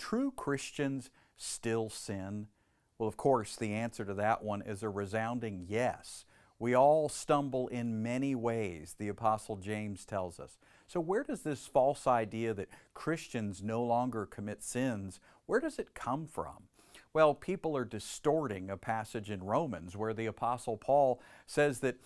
true Christians still sin? Well, of course, the answer to that one is a resounding yes. We all stumble in many ways, the Apostle James tells us. So where does this false idea that Christians no longer commit sins, where does it come from? Well, people are distorting a passage in Romans where the Apostle Paul says that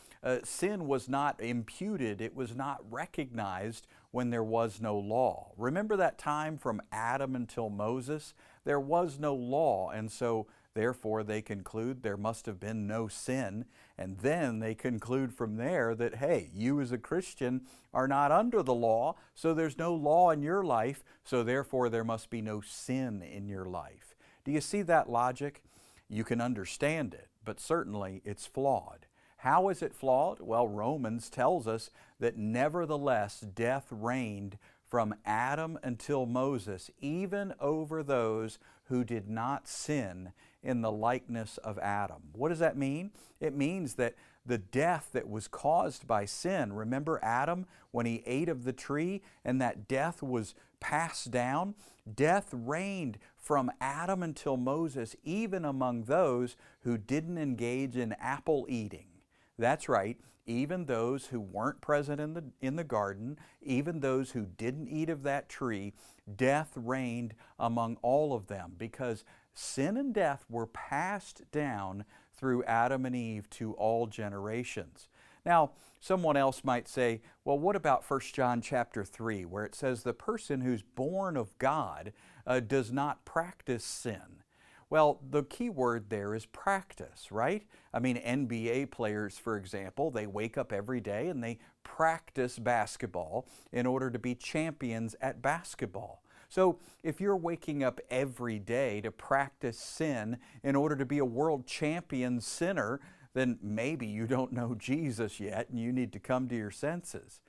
sin was not imputed, it was not recognized when there was no law. Remember that time from Adam until Moses? There was no law, and so therefore they conclude there must have been no sin, and then they conclude from there that, hey, you as a Christian are not under the law, so there's no law in your life, so therefore there must be no sin in your life. Do you see that logic? You can understand it, but certainly it's flawed. How is it flawed? Well, Romans tells us that nevertheless death reigned from Adam until Moses, even over those who did not sin in the likeness of Adam. What does that mean? It means that the death that was caused by sin, remember Adam when he ate of the tree and that death was passed down? Death reigned from Adam until Moses, even among those who didn't engage in apple eating. That's right, even those who weren't present in the garden, even those who didn't eat of that tree, death reigned among all of them because sin and death were passed down through Adam and Eve to all generations. Now, someone else might say, well, what about 1 John chapter 3, where it says the person who's born of God does not practice sin? Well, the key word there is practice, right? I mean, NBA players, for example, they wake up every day and they practice basketball in order to be champions at basketball. So if you're waking up every day to practice sin in order to be a world champion sinner, then maybe you don't know Jesus yet and you need to come to your senses.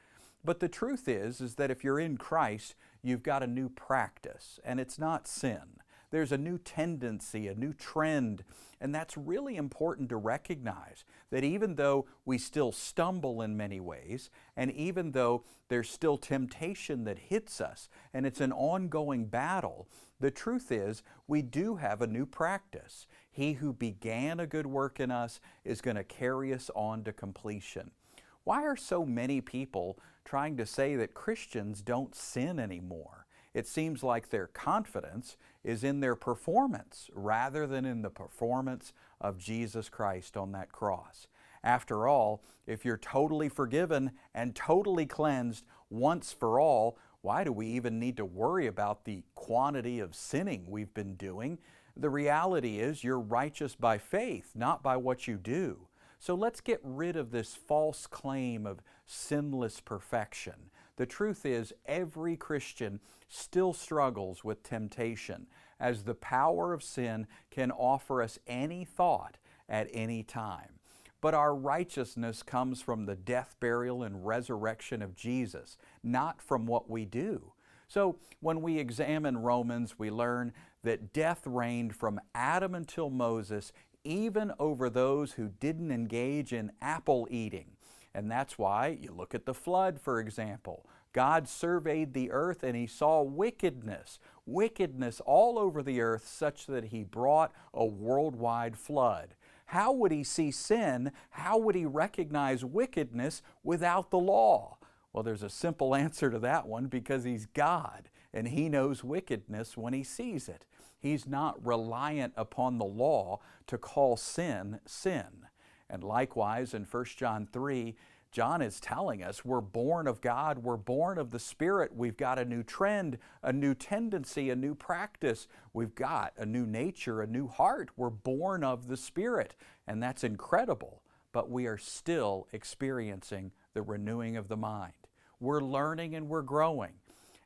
But the truth is that if you're in Christ, you've got a new practice, and it's not sin. There's a new tendency, a new trend, and that's really important to recognize, that even though we still stumble in many ways, and even though there's still temptation that hits us, and it's an ongoing battle, the truth is we do have a new practice. He who began a good work in us is going to carry us on to completion. Why are so many people trying to say that Christians don't sin anymore? It seems like their confidence is in their performance rather than in the performance of Jesus Christ on that cross. After all, if you're totally forgiven and totally cleansed once for all, why do we even need to worry about the quantity of sinning we've been doing? The reality is you're righteous by faith, not by what you do. So let's get rid of this false claim of sinless perfection. The truth is, every Christian still struggles with temptation, as the power of sin can offer us any thought at any time. But our righteousness comes from the death, burial, and resurrection of Jesus, not from what we do. So when we examine Romans, we learn that death reigned from Adam until Moses, even over those who didn't engage in apple eating. And that's why you look at the flood, for example. God surveyed the earth and He saw wickedness all over the earth, such that He brought a worldwide flood. How would He see sin? How would He recognize wickedness without the law? Well, there's a simple answer to that one, because He's God and He knows wickedness when He sees it. He's not reliant upon the law to call sin, sin. And likewise in 1 John 3, John is telling us we're born of God, we're born of the Spirit, we've got a new trend, a new tendency, a new practice, we've got a new nature, a new heart, we're born of the Spirit, and that's incredible, but we are still experiencing the renewing of the mind. We're learning and we're growing,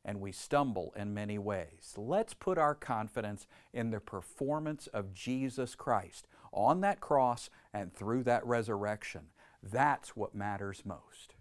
and we stumble in many ways. Let's put our confidence in the performance of Jesus Christ on that cross and through that resurrection. That's what matters most.